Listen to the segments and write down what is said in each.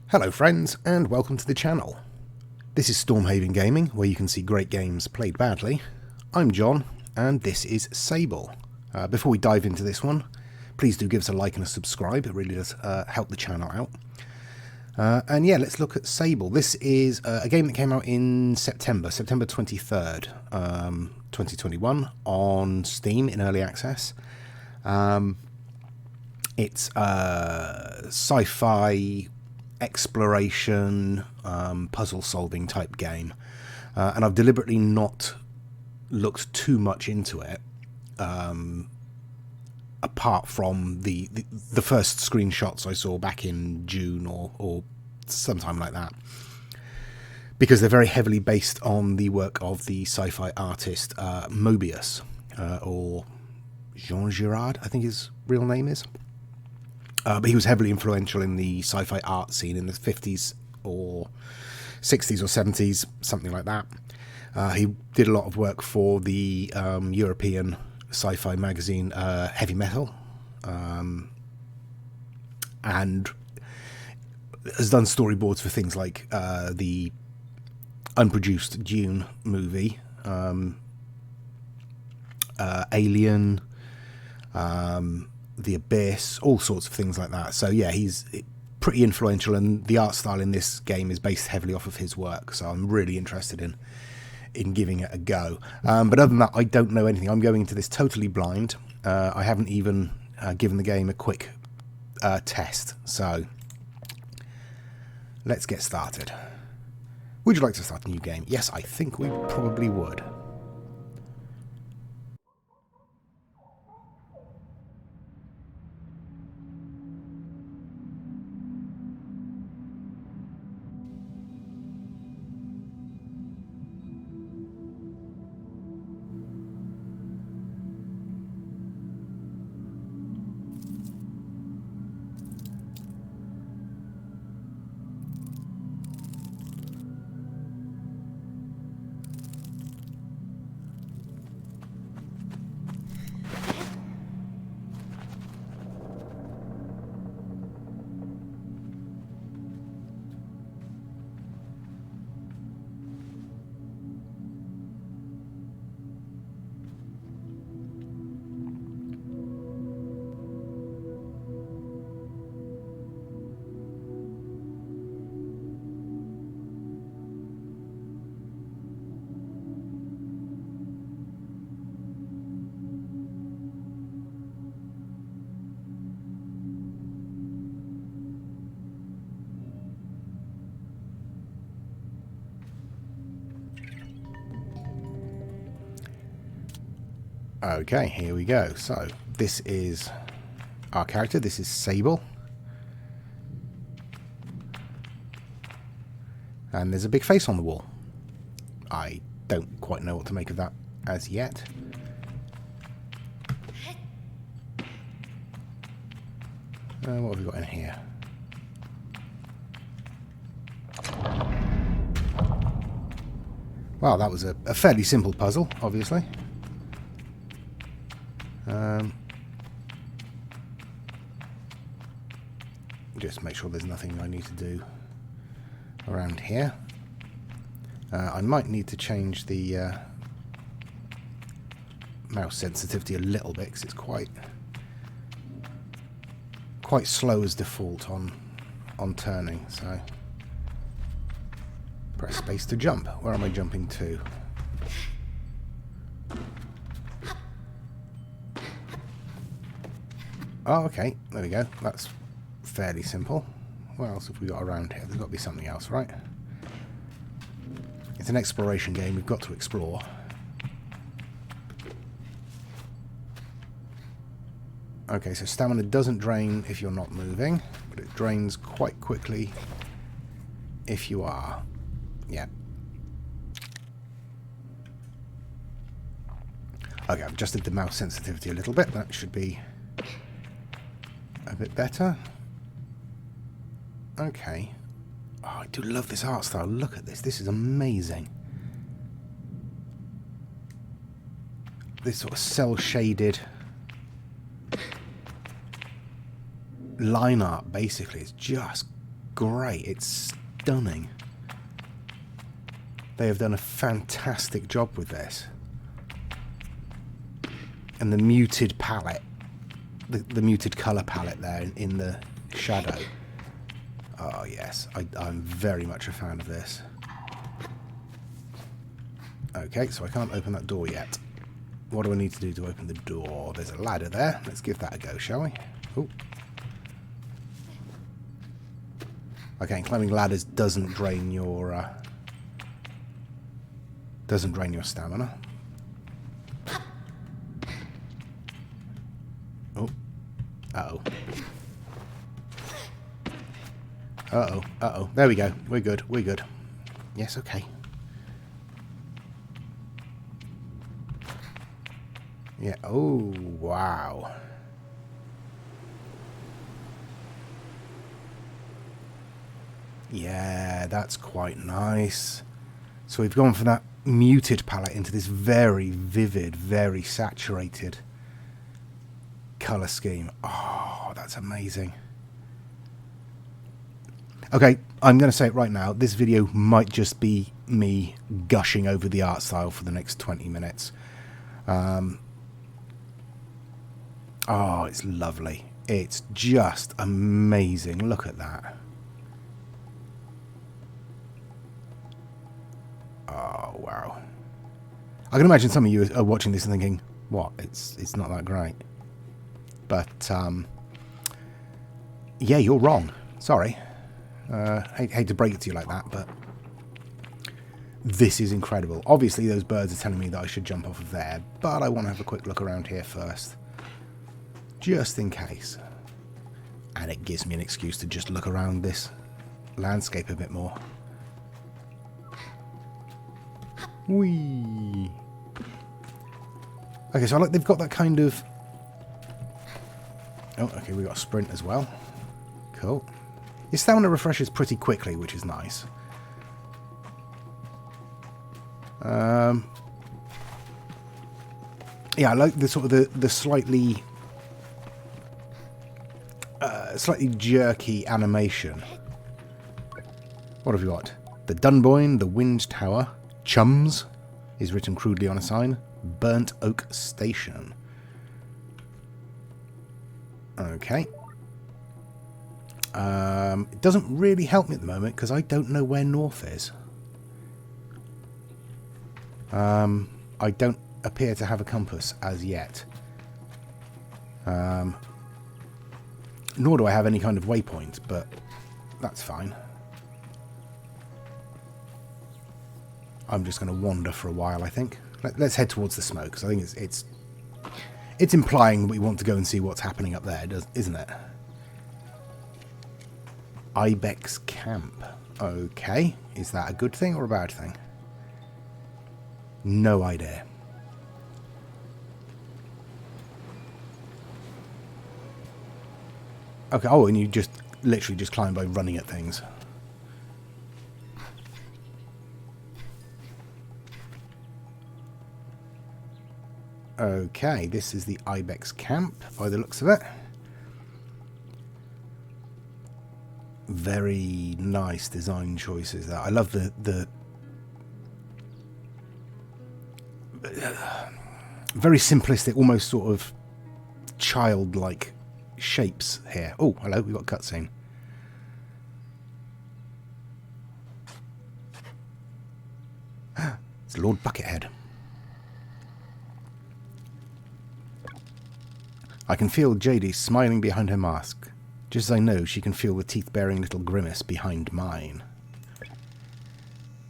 Hello friends, and welcome to the channel. This is Stormhaven Gaming, where you can see great games played badly. I'm John, and this is Sable. Before we dive into this one, please do give us a like and a subscribe. It really does help the channel out. And yeah, let's look at Sable. This is a game that came out in September 23rd, 2021 on Steam in early access. It's a sci-fi exploration, puzzle solving type game, and I've deliberately not looked too much into it, apart from the first screenshots I saw back in June or sometime like that, because they're very heavily based on the work of the sci-fi artist Moebius, or Jean Girard, I think his real name is. But he was heavily influential in the sci-fi art scene in the 50s or 60s or 70s, something like that. He did a lot of work for the European sci-fi magazine Heavy Metal, and has done storyboards for things like the unproduced Dune movie, Alien, The Abyss, all sorts of things like that. So yeah, he's pretty influential, and the art style in this game is based heavily off of his work, so I'm really interested in giving it a go. But other than that, I don't know anything. I'm going into this totally blind. I haven't even given the game a quick test, so let's get started. Would you like to start a new game? Yes, I think we probably would. Okay, here we go. So, this is our character. This is Sable. And there's a big face on the wall. I don't quite know what to make of that as yet. What have we got in here? Well, that was a fairly simple puzzle, obviously. Just make sure there's nothing I need to do around here. I might need to change the mouse sensitivity a little bit, because it's quite slow as default on turning. So press space to jump. Where am I jumping to? Oh, okay, there we go. That's fairly simple. What else have we got around here? There's got to be something else, right? It's an exploration game. We've got to explore. Okay, so stamina doesn't drain if you're not moving, but it drains quite quickly if you are. Yeah. Okay, I've adjusted the mouse sensitivity a little bit. That should be a bit better. Okay. Oh, I do love this art style. Look at this. This is amazing. This sort of cel-shaded line art, basically, is just great. It's stunning. They have done a fantastic job with this. And the muted palette, the muted colour palette there in the shadow. Oh yes, I'm very much a fan of this. Okay, so I can't open that door yet. What do I need to do to open the door? There's a ladder there. Let's give that a go, shall we? Ooh. Okay, climbing ladders doesn't drain your stamina. Oh. Uh-oh. Uh-oh. Uh-oh. There we go. We're good. We're good. Yes, okay. Yeah. Oh, wow. Yeah, that's quite nice. So we've gone from that muted palette into this very vivid, very saturated colour scheme. Oh, that's amazing. Okay, I'm going to say it right now. This video might just be me gushing over the art style for the next 20 minutes. Oh, it's lovely. It's just amazing. Look at that. Oh, wow. I can imagine some of you are watching this and thinking, what? It's not that great. But, yeah, you're wrong. Sorry. Hate to break it to you like that, but this is incredible. Obviously, those birds are telling me that I should jump off of there, but I want to have a quick look around here first. Just in case. And it gives me an excuse to just look around this landscape a bit more. Whee! Okay, so I like they've got that kind of... Oh, okay, we got a sprint as well. Cool. Your stamina refreshes pretty quickly, which is nice. Yeah, I like the sort of the slightly jerky animation. What have you got? The Dunboyne, the Wind Tower, Chums is written crudely on a sign. Burnt Oak Station. Okay. It doesn't really help me at the moment because I don't know where north is. I don't appear to have a compass as yet. Nor do I have any kind of waypoint, but that's fine. I'm just going to wander for a while, I think. Let's head towards the smoke, because I think it's implying that we want to go and see what's happening up there, isn't it? Ibex Camp. Okay. Is that a good thing or a bad thing? No idea. Okay, oh, and you just literally just climb by running at things. Okay, this is the Ibex Camp by the looks of it. Very nice design choices there. I love the very simplistic, almost sort of childlike shapes here. Oh, hello, we've got a cutscene. It's Lord Buckethead. I can feel Jadie smiling behind her mask, just as I know she can feel the teeth-baring little grimace behind mine.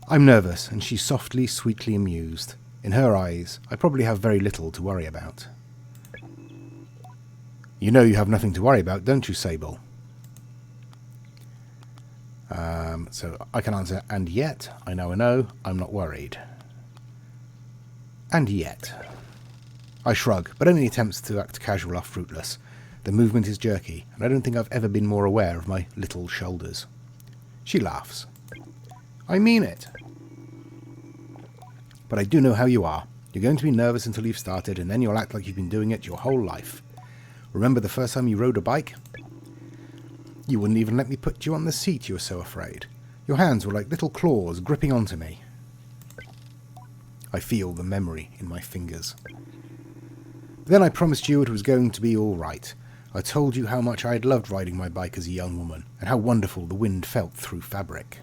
I'm nervous, and she's softly, sweetly amused. In her eyes, I probably have very little to worry about. You know you have nothing to worry about, don't you, Sable? So I can answer, and yet, I now know, I'm not worried. And yet. I shrug, but any attempts to act casual are fruitless. The movement is jerky, and I don't think I've ever been more aware of my little shoulders. She laughs. I mean it. But I do know how you are. You're going to be nervous until you've started, and then you'll act like you've been doing it your whole life. Remember the first time you rode a bike? You wouldn't even let me put you on the seat, you were so afraid. Your hands were like little claws gripping onto me. I feel the memory in my fingers. Then I promised you it was going to be all right. I told you how much I had loved riding my bike as a young woman, and how wonderful the wind felt through fabric.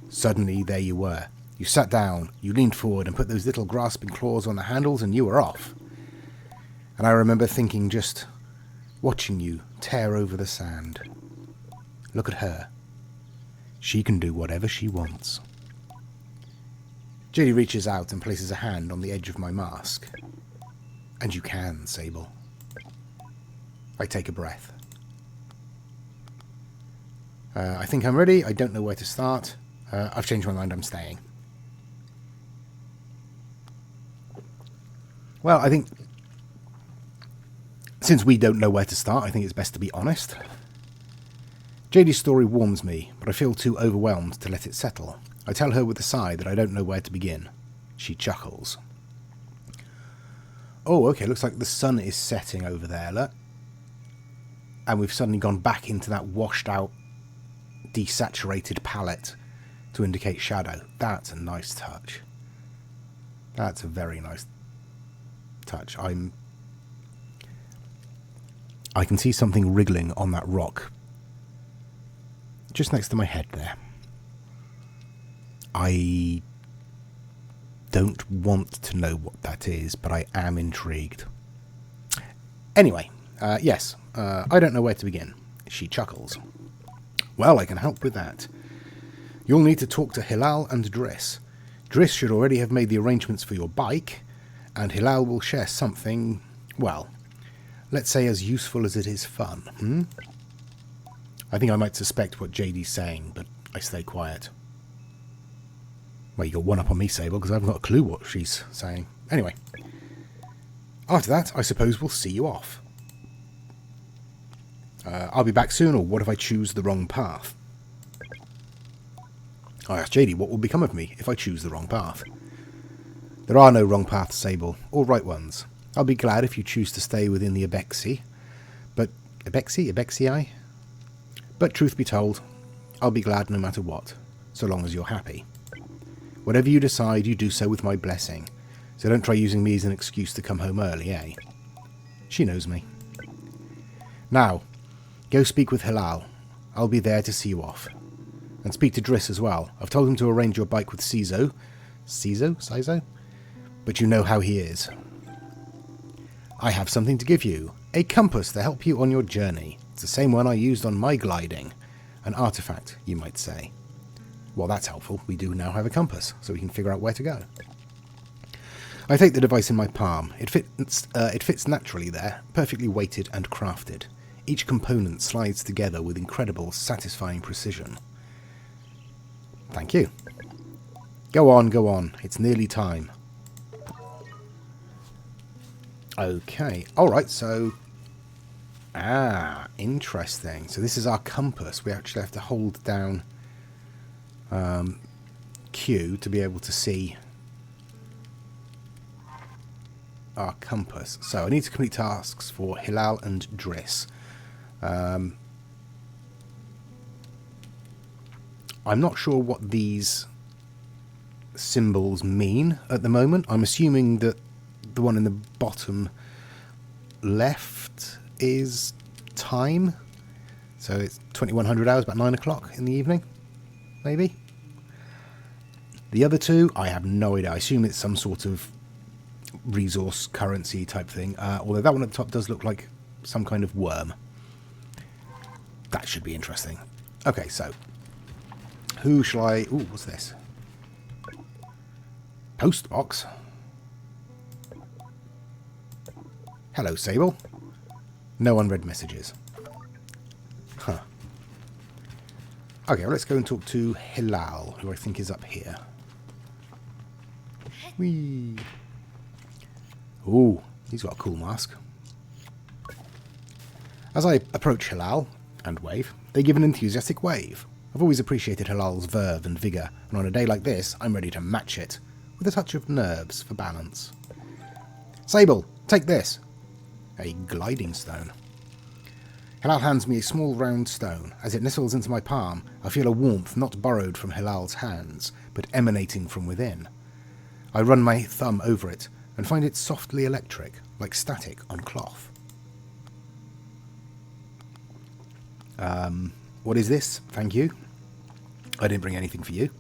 Suddenly, there you were. You sat down, you leaned forward and put those little grasping claws on the handles, and you were off. And I remember thinking, just watching you tear over the sand. Look at her. She can do whatever she wants. JD reaches out and places a hand on the edge of my mask. And you can, Sable. I take a breath. I think I'm ready. I don't know where to start. I've changed my mind. I'm staying. Well, I think since we don't know where to start, I think it's best to be honest. JD's story warms me, but I feel too overwhelmed to let it settle. I tell her with a sigh that I don't know where to begin. She chuckles. Oh, okay, looks like the sun is setting over there, look. And we've suddenly gone back into that washed out, desaturated palette to indicate shadow. That's a nice touch. That's a very nice touch. I can see something wriggling on that rock just next to my head there. I don't want to know what that is, but I am intrigued. Anyway, yes, I don't know where to begin. She chuckles. Well, I can help with that. You'll need to talk to Hilal and Driss. Driss should already have made the arrangements for your bike, and Hilal will share something, well, let's say as useful as it is fun, I think I might suspect what JD's saying, but I stay quiet. Well, you got one up on me, Sable, because I haven't got a clue what she's saying. Anyway, after that, I suppose we'll see you off. I'll be back soon, or what if I choose the wrong path? I asked JD what will become of me if I choose the wrong path. There are no wrong paths, Sable, or right ones. I'll be glad if you choose to stay within the Abexi. But... Abexii? But truth be told, I'll be glad no matter what, so long as you're happy. Whatever you decide, you do so with my blessing. So don't try using me as an excuse to come home early, eh? She knows me. Now, go speak with Hilal. I'll be there to see you off. And speak to Driss as well. I've told him to arrange your bike with Cizo. Cizo? But you know how he is. I have something to give you. A compass to help you on your journey. It's the same one I used on my gliding. An artifact, you might say. Well, that's helpful. We do now have a compass, so we can figure out where to go. I take the device in my palm. It fits naturally there, perfectly weighted and crafted. Each component slides together with incredible, satisfying precision. Thank you. Go on, go on. It's nearly time. Okay. Alright, so... interesting. So this is our compass. We actually have to hold down Q to be able to see our compass. So I need to complete tasks for Hilal and Driss. I'm not sure what these symbols mean at the moment. I'm assuming that the one in the bottom left is time. So it's 2100 hours, about 9 o'clock in the evening, maybe. The other two, I have no idea. I assume it's some sort of resource currency type thing. Although that one at the top does look like some kind of worm. That should be interesting. Okay, so who shall I... Ooh, what's this? Post box. Hello, Sable. No unread messages. Huh. Okay, well, let's go and talk to Hilal, who I think is up here. Whee! Ooh, he's got a cool mask. As I approach Hilal and wave, they give an enthusiastic wave. I've always appreciated Hilal's verve and vigour, and on a day like this, I'm ready to match it, with a touch of nerves for balance. Sable, take this! A gliding stone. Hilal hands me a small round stone. As it nestles into my palm, I feel a warmth not borrowed from Hilal's hands, but emanating from within. I run my thumb over it and find it softly electric, like static on cloth. What is this? Thank you. I didn't bring anything for you.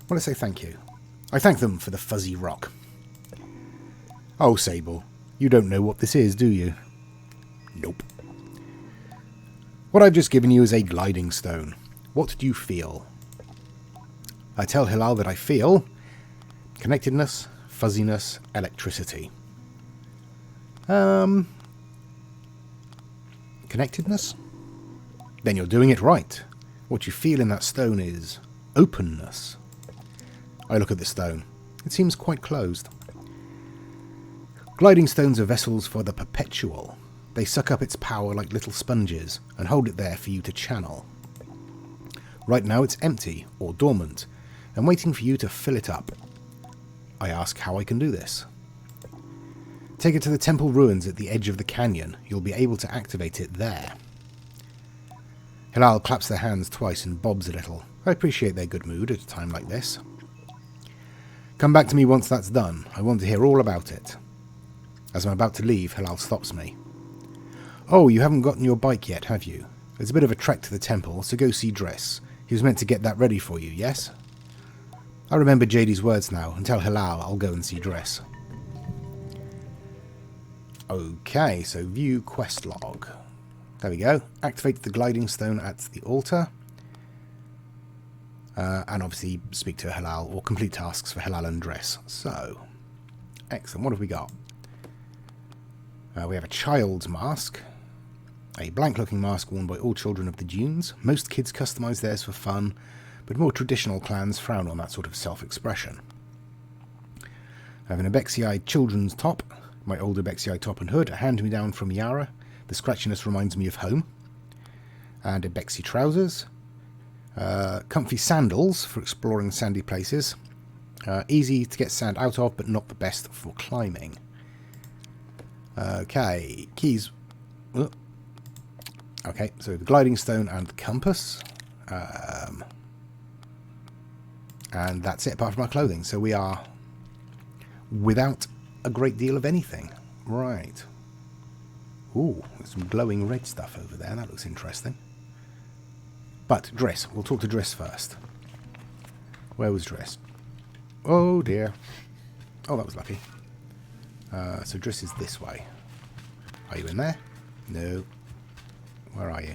Well, I say thank you. I thank them for the fuzzy rock. Oh, Sable, you don't know what this is, do you? Nope. What I've just given you is a gliding stone. What do you feel? I tell Hilal that I feel connectedness, fuzziness, electricity. Connectedness? Then you're doing it right. What you feel in that stone is openness. I look at the stone. It seems quite closed. Gliding stones are vessels for the perpetual. They suck up its power like little sponges and hold it there for you to channel. Right now it's empty or dormant and waiting for you to fill it up. I ask how I can do this. Take it to the temple ruins at the edge of the canyon. You'll be able to activate it there. Hilal claps their hands twice and bobs a little. I appreciate their good mood at a time like this. Come back to me once that's done. I want to hear all about it. As I'm about to leave, Hilal stops me. Oh, you haven't gotten your bike yet, have you? It's a bit of a trek to the temple, so go see Driss. He was meant to get that ready for you, yes? I remember JD's words now, and tell Hilal I'll go and see Driss. Okay, so view quest log. There we go. Activate the gliding stone at the altar. And obviously speak to Hilal, or complete tasks for Hilal and Driss. So, excellent. What have we got? We have a child's mask. A blank-looking mask worn by all children of the dunes. Most kids customise theirs for fun, but more traditional clans frown on that sort of self-expression. I have an Ibexi children's top. My old Ibexi top and hood, a hand-me-down from Yara. The scratchiness reminds me of home. And Ibexi trousers. Comfy sandals for exploring sandy places. Easy to get sand out of, but not the best for climbing. Okay, keys. Okay, so the gliding stone and the compass. And that's it, apart from our clothing. So we are without a great deal of anything. Right. Ooh, there's some glowing red stuff over there. That looks interesting. But Driss. We'll talk to Driss first. Where was Driss? Oh, dear. Oh, that was lucky. So Driss is this way. Are you in there? No. Where are you?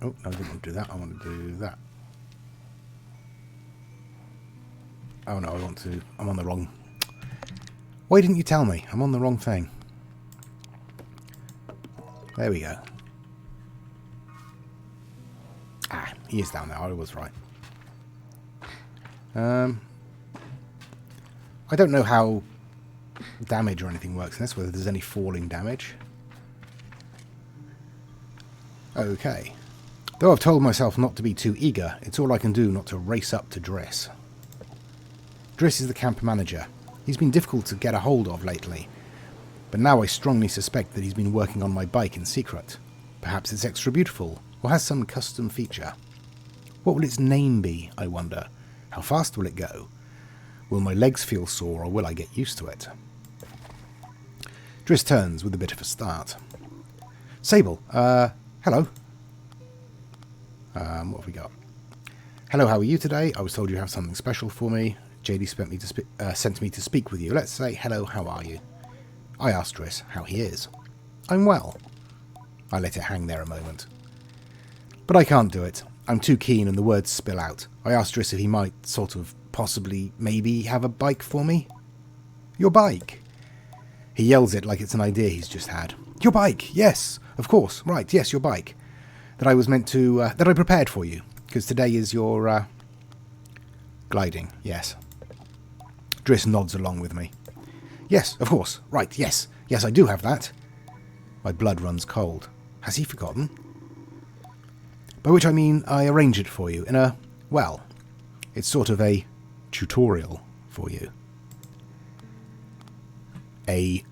Oh, no, I didn't want to do that. I want to do that. Oh, no, I'm on the wrong... Why didn't you tell me? I'm on the wrong thing. There we go. Ah, he is down there. I was right. I don't know how damage or anything works in this, whether there's any falling damage. Okay. Though I've told myself not to be too eager, it's all I can do not to race up to Driss. Driss is the camp manager. He's been difficult to get a hold of lately, but now I strongly suspect that he's been working on my bike in secret. Perhaps it's extra beautiful, or has some custom feature. What will its name be, I wonder? How fast will it go? Will my legs feel sore, or will I get used to it? Driss turns with a bit of a start. Sable, hello. What have we got? Hello, how are you today? I was told you have something special for me. JD sent me to speak with you. Let's say, hello, how are you? I asked Driss how he is. I'm well. I let it hang there a moment. But I can't do it. I'm too keen and the words spill out. I asked Driss if he might sort of, possibly, maybe have a bike for me. Your bike? He yells it like it's an idea he's just had. Your bike, yes, of course, right, yes, your bike. That I was meant to, that I prepared for you, because today is your, gliding, yes. Driss nods along with me. Yes, of course, right, yes, yes, I do have that. My blood runs cold. Has he forgotten? By which I mean I arrange it for you in a, well, it's sort of a tutorial for you. A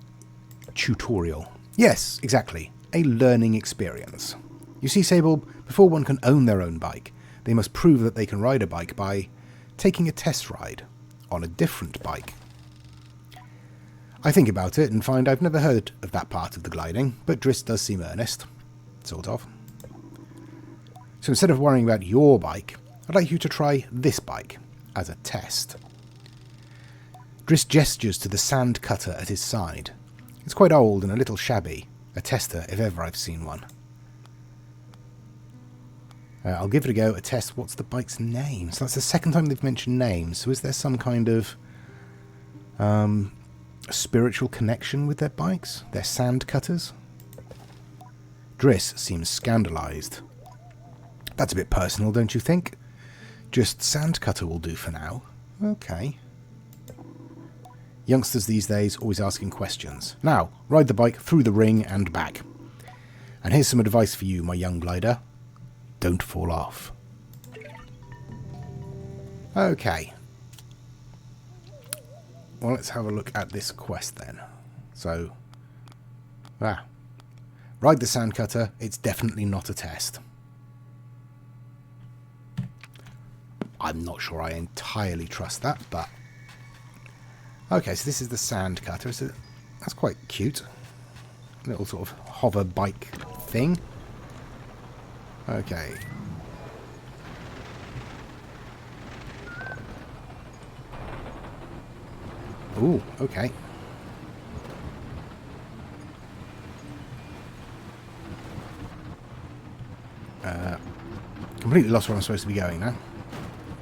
tutorial. Yes, exactly. A learning experience. You see, Sable, before one can own their own bike, they must prove that they can ride a bike by taking a test ride on a different bike. I think about it and find I've never heard of that part of the gliding, but Driss does seem earnest. Sort of. So instead of worrying about your bike, I'd like you to try this bike as a test. Driss gestures to the sand cutter at his side. It's quite old and a little shabby. A tester, if ever I've seen one. I'll give it a go. A test. What's the bike's name? So that's the second time they've mentioned names. So is there some kind of spiritual connection with their bikes? Their sand cutters? Driss seems scandalised. That's a bit personal, don't you think? Just sand cutter will do for now. Okay. Youngsters these days always asking questions. Now, ride the bike through the ring and back. And here's some advice for you, my young glider. Don't fall off. Okay. Well, let's have a look at this quest then. So, ride the sand cutter. It's definitely not a test. I'm not sure I entirely trust that, but... Okay, so this is the sand cutter. So that's quite cute. A little sort of hover bike thing. Okay. Ooh, okay. Completely lost where I'm supposed to be going now.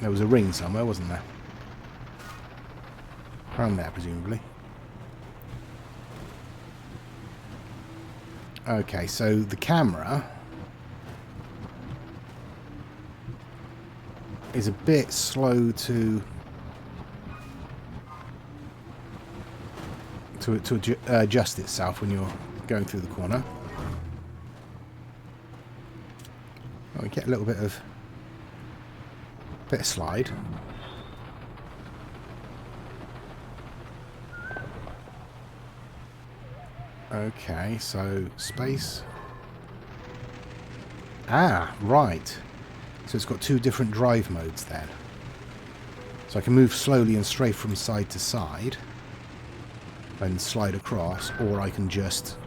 There was a ring somewhere, wasn't there? Around there, presumably. Okay, so the camera is a bit slow to adjust itself when you're going through the corner. Oh, we get a little bit of slide. Okay, so space. Ah, right. So it's got two different drive modes then. So I can move slowly and strafe from side to side and slide across, or I can just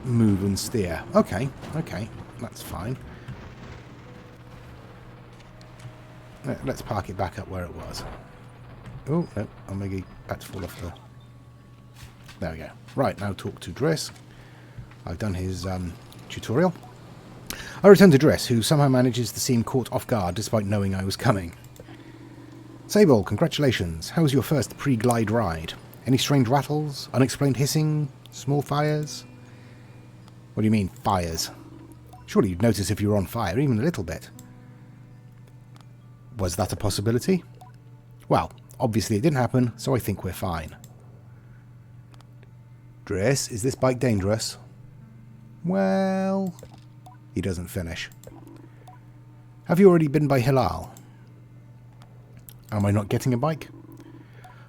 move and steer. Okay, okay, that's fine. Let's park it back up where it was. Oh, no, I'm maybe about to fall off the... There we go. Right, now talk to Driss. I've done his tutorial. I return to Driss, who somehow manages to seem caught off guard despite knowing I was coming. Sable, congratulations. How was your first pre-glide ride? Any strange rattles? Unexplained hissing? Small fires? What do you mean, fires? Surely you'd notice if you were on fire, even a little bit. Was that a possibility? Well, obviously it didn't happen, so I think we're fine. Driss, is this bike dangerous? Well... He doesn't finish. Have you already been by Hilal? Am I not getting a bike?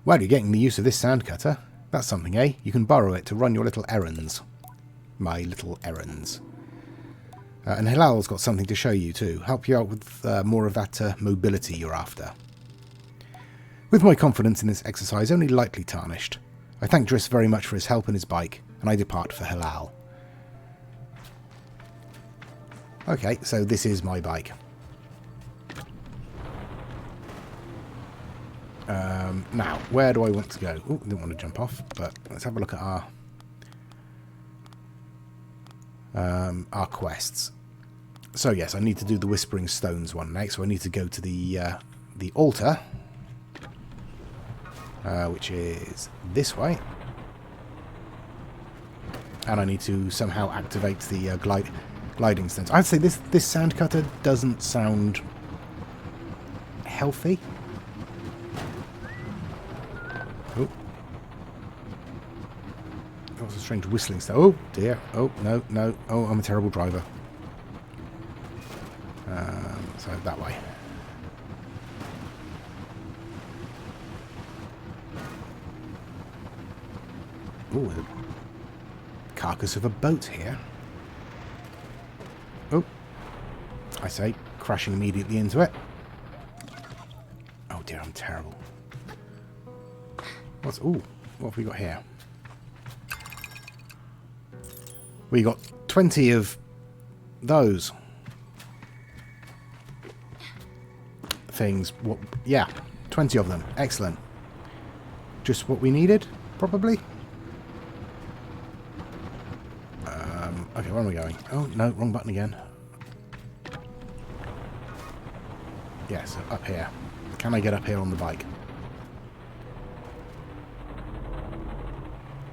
Well, you're getting the use of this sand cutter. That's something, eh? You can borrow it to run your little errands. My little errands. And Hilal's got something to show you too. Help you out with more of that mobility you're after. With my confidence in this exercise only lightly tarnished, I thank Driss very much for his help and his bike, and I depart for Hilal. Okay, so this is my bike. Now, where do I want to go? Oh, I didn't want to jump off, but let's have a look at our quests. So yes, I need to do the Whispering Stones one next, so I need to go to the altar, which is this way. And I need to somehow activate the gliding stones. I'd say this sand cutter doesn't sound healthy. Oh. That was a strange whistling stuff. Oh dear. Oh no, no. Oh, I'm a terrible driver. So that way. Oh, the carcass of a boat here. Oh, I say, crashing immediately into it. Oh dear, I'm terrible. Ooh, what have we got here? We got 20 of those things. What? Yeah, 20 of them. Excellent. Just what we needed, probably. Okay, where am we going? Oh, no, wrong button again. Yes, up here. Can I get up here on the bike?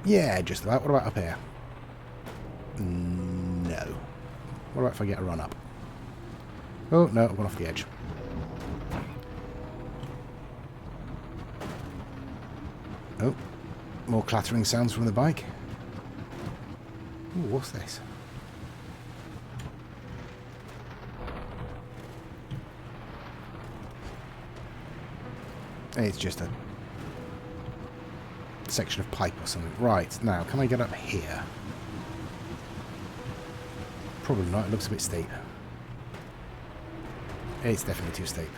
Yeah, just about. What about up here? No. What about if I get a run up? Oh, no, I went off the edge. Oh, more clattering sounds from the bike. Ooh, what's this? It's just a section of pipe or something. Right, now, can I get up here? Probably not, it looks a bit steep. It's definitely too steep.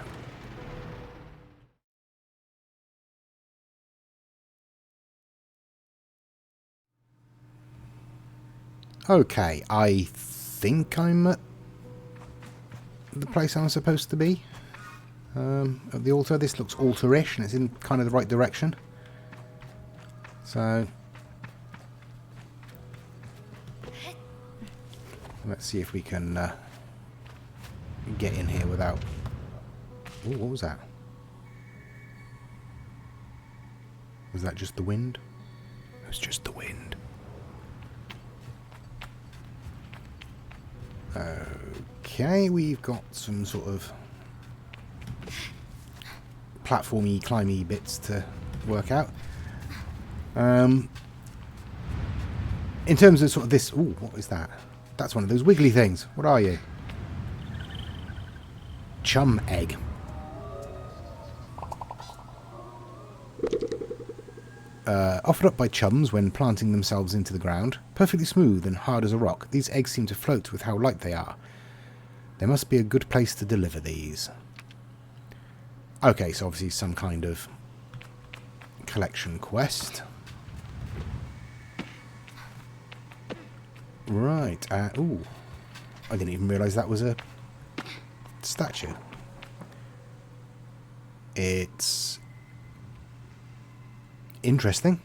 Okay, I think I'm at the place I'm supposed to be. At the altar. This looks altar-ish and it's in kind of the right direction. So let's see if we can get in here without... Ooh, what was that? Was that just the wind? It was just the wind. Okay, we've got some sort of platformy, climby bits to work out. In terms of sort of this... Ooh, what is that? That's one of those wiggly things. What are you? Chum egg. Offered up by chums when planting themselves into the ground. Perfectly smooth and hard as a rock. These eggs seem to float with how light they are. There must be a good place to deliver these. Okay, so obviously some kind of collection quest. Right. Ooh. I didn't even realise that was a statue. It's interesting.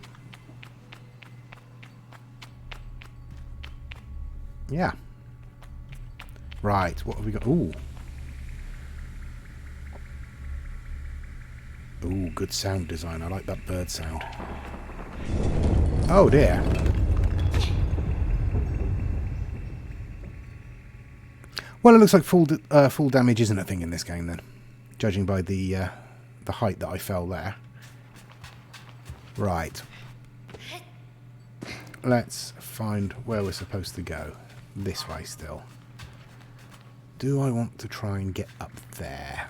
Yeah. Right. What have we got? Ooh. Ooh, good sound design. I like that bird sound. Oh dear. Well, it looks like full damage isn't a thing in this game then, judging by the height that I fell there. Right. Let's find where we're supposed to go. This way still. Do I want to try and get up there?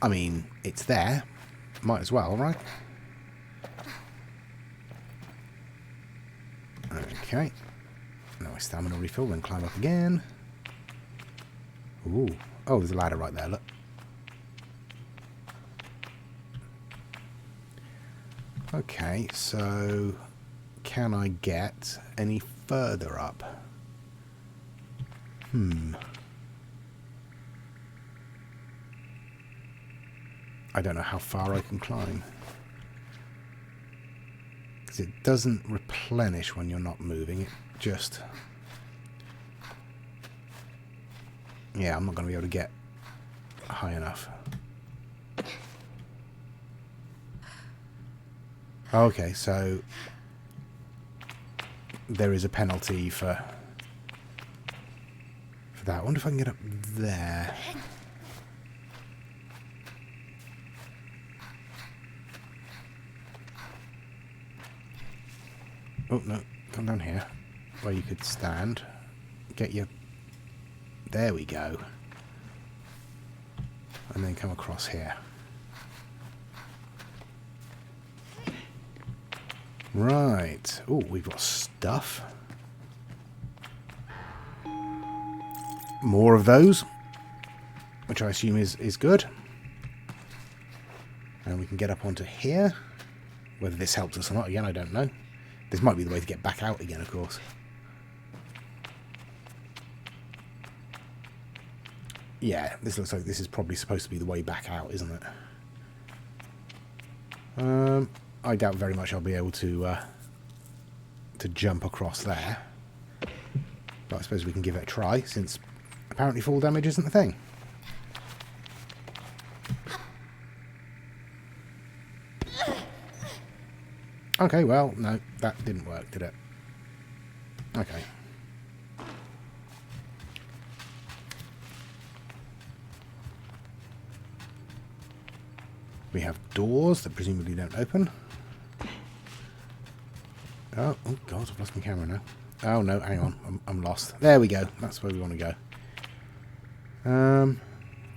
I mean, it's there. Might as well, right? Okay. Now my stamina refill, then climb up again. Ooh. Oh, there's a ladder right there, look. Okay, so can I get any further up? I don't know how far I can climb. Because it doesn't replenish when you're not moving, it just... Yeah, I'm not going to be able to get high enough. Okay, so there is a penalty for that. I wonder if I can get up there. Oh, no. Come down here. Where you could stand. Get your... There we go. And then come across here. Right. Oh, we've got stuff. More of those, which I assume is good. And we can get up onto here. Whether this helps us or not, again, I don't know. This might be the way to get back out again, of course. Yeah, this looks like this is probably supposed to be the way back out, isn't it? I doubt very much I'll be able to jump across there. But I suppose we can give it a try, since apparently fall damage isn't the thing. Okay, well, no, that didn't work, did it? Okay. We have doors that presumably don't open. Oh God, I've lost my camera now. Oh no, hang on, I'm lost. There we go, that's where we want to go.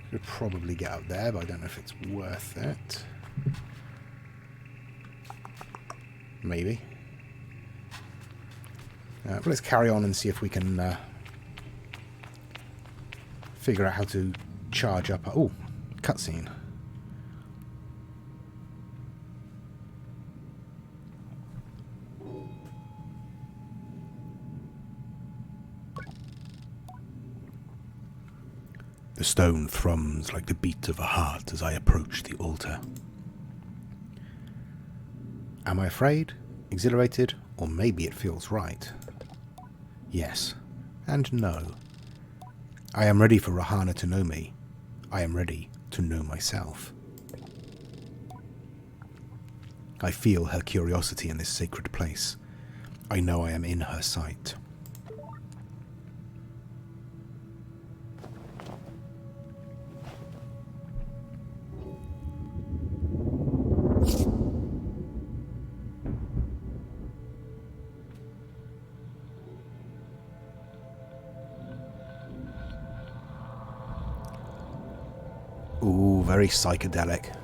Could probably get up there, but I don't know if it's worth it. Maybe. But let's carry on and see if we can figure out how to charge up. Oh, cutscene. The stone thrums like the beat of a heart as I approach the altar. Am I afraid, exhilarated, or maybe it feels right? Yes, and no. I am ready for Rahana to know me. I am ready to know myself. I feel her curiosity in this sacred place. I know I am in her sight. Ooh, very psychedelic.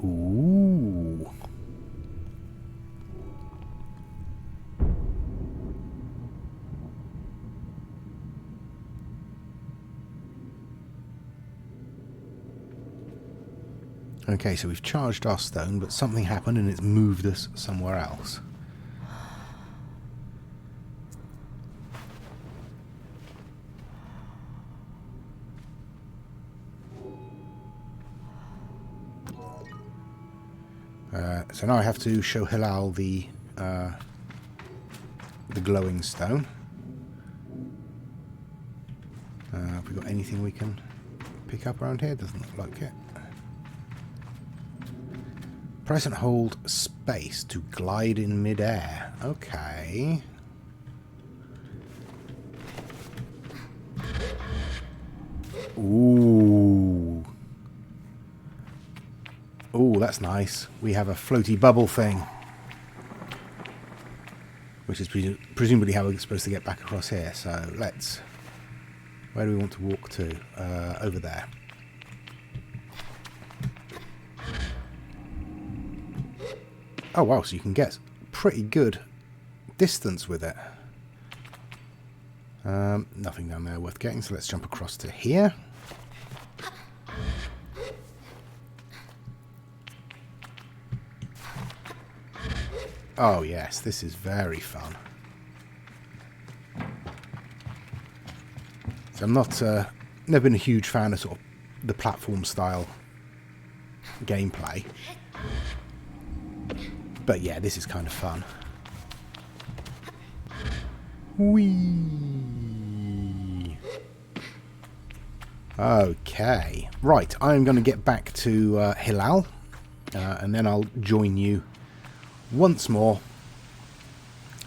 Ooh. Okay, so we've charged our stone, but something happened and it's moved us somewhere else. So now I have to show Hilal the glowing stone. Have we got anything we can pick up around here? Doesn't look like it. Press and hold space to glide in midair. Okay. Ooh. Ooh, that's nice. We have a floaty bubble thing. Which is presumably how we're supposed to get back across here. So let's... Where do we want to walk to? Over there. Oh wow, so you can get pretty good distance with it. Nothing down there worth getting, so let's jump across to here. Oh yes, this is very fun. So I'm not, never been a huge fan of sort of the platform style gameplay. But yeah, this is kind of fun. Whee! Okay, right, I'm going to get back to Hilal, and then I'll join you once more,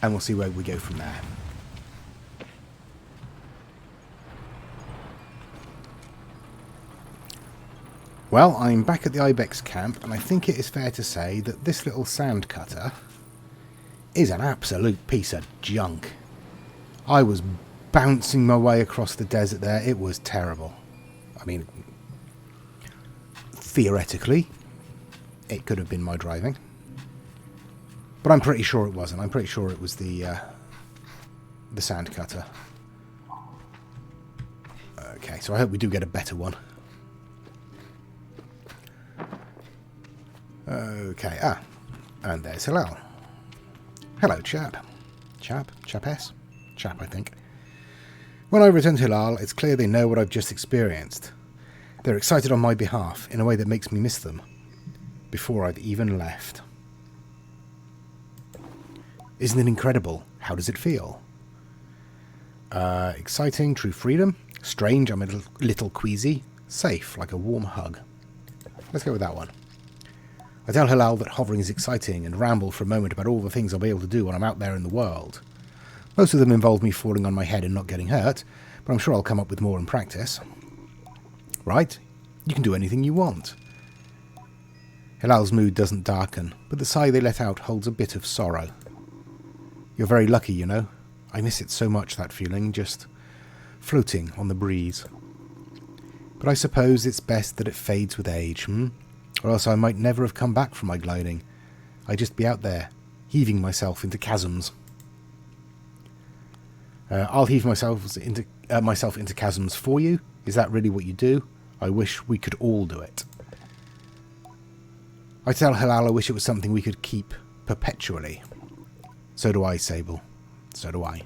and we'll see where we go from there. Well, I'm back at the Ibex camp, and I think it is fair to say that this little sand cutter is an absolute piece of junk. I was bouncing my way across the desert there. It was terrible. I mean, theoretically, it could have been my driving, but I'm pretty sure it wasn't. I'm pretty sure it was the sand cutter. Okay, so I hope we do get a better one. Okay, and there's Hilal. Hello, chap. Chapess? Chap, I think. When I return to Hilal, it's clear they know what I've just experienced. They're excited on my behalf, in a way that makes me miss them, before I've even left. Isn't it incredible? How does it feel? Exciting, true freedom. Strange, I'm a little queasy. Safe, like a warm hug. Let's go with that one. I tell Hilal that hovering is exciting and ramble for a moment about all the things I'll be able to do when I'm out there in the world. Most of them involve me falling on my head and not getting hurt, but I'm sure I'll come up with more in practice. Right? You can do anything you want. Hilal's mood doesn't darken, but the sigh they let out holds a bit of sorrow. You're very lucky, you know. I miss it so much, that feeling, just floating on the breeze. But I suppose it's best that it fades with age, Or else I might never have come back from my gliding. I'd just be out there, heaving myself into chasms. I'll heave myself into chasms for you. Is that really what you do? I wish we could all do it. I tell Hilal I wish it was something we could keep perpetually. So do I, Sable. So do I.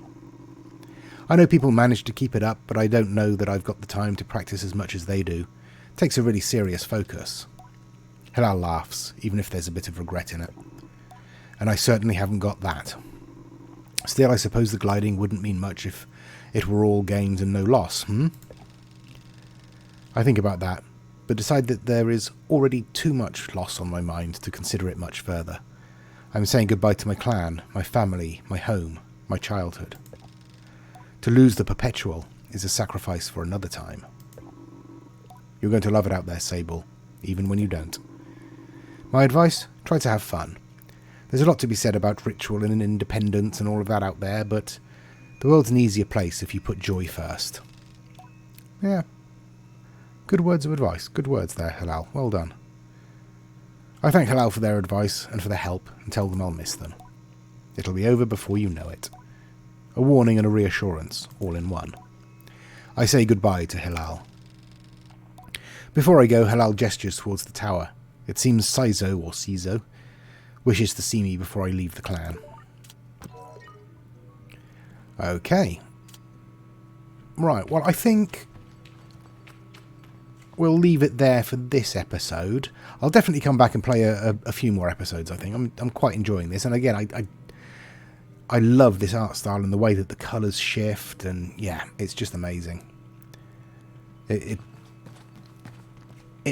I know people manage to keep it up, but I don't know that I've got the time to practice as much as they do. It takes a really serious focus. Hilal laughs, even if there's a bit of regret in it. And I certainly haven't got that. Still, I suppose the gliding wouldn't mean much if it were all gains and no loss, I think about that, but decide that there is already too much loss on my mind to consider it much further. I'm saying goodbye to my clan, my family, my home, my childhood. To lose the perpetual is a sacrifice for another time. You're going to love it out there, Sable, even when you don't. My advice, try to have fun. There's a lot to be said about ritual and independence and all of that out there, but the world's an easier place if you put joy first. Yeah. Good words of advice. Good words there, Hilal. Well done. I thank Hilal for their advice and for their help and tell them I'll miss them. It'll be over before you know it. A warning and a reassurance, all in one. I say goodbye to Hilal. Before I go, Hilal gestures towards the tower. It seems Sizo, or Cizo, wishes to see me before I leave the clan. Okay. Right, well, I think we'll leave it there for this episode. I'll definitely come back and play a few more episodes, I think. I'm quite enjoying this. And again, I love this art style and the way that the colours shift. And yeah, it's just amazing. It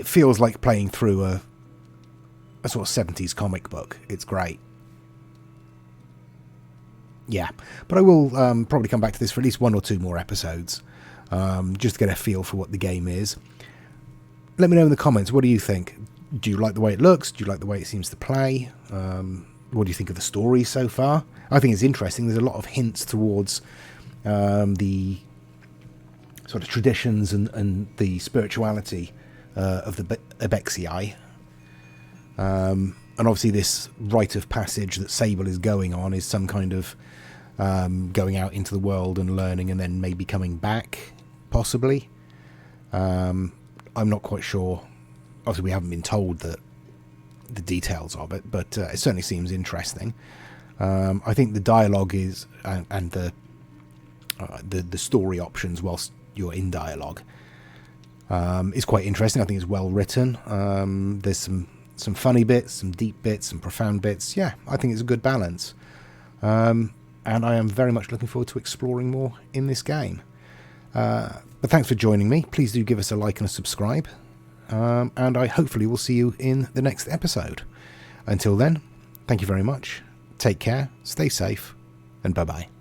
feels like playing through a sort of 70s comic book. It's great. Yeah, but I will probably come back to this for at least one or two more episodes, just to get a feel for what the game is. Let me know in the comments, what do you think? Do you like the way it looks? Do you like the way it seems to play? What do you think of the story so far? I think it's interesting. There's a lot of hints towards the sort of traditions and the spirituality of the Ibexii. And obviously this rite of passage that Sable is going on is some kind of going out into the world and learning and then maybe coming back, possibly. I'm not quite sure. Obviously we haven't been told the details of it, but it certainly seems interesting. I think the dialogue is and the story options whilst you're in dialogue is quite interesting. I think it's well written. There's some funny bits, some deep bits, some profound bits. Yeah, I think it's a good balance. And I am very much looking forward to exploring more in this game. But thanks for joining me. Please do give us a like and a subscribe. And I hopefully will see you in the next episode. Until then, thank you very much. Take care, stay safe, and bye-bye.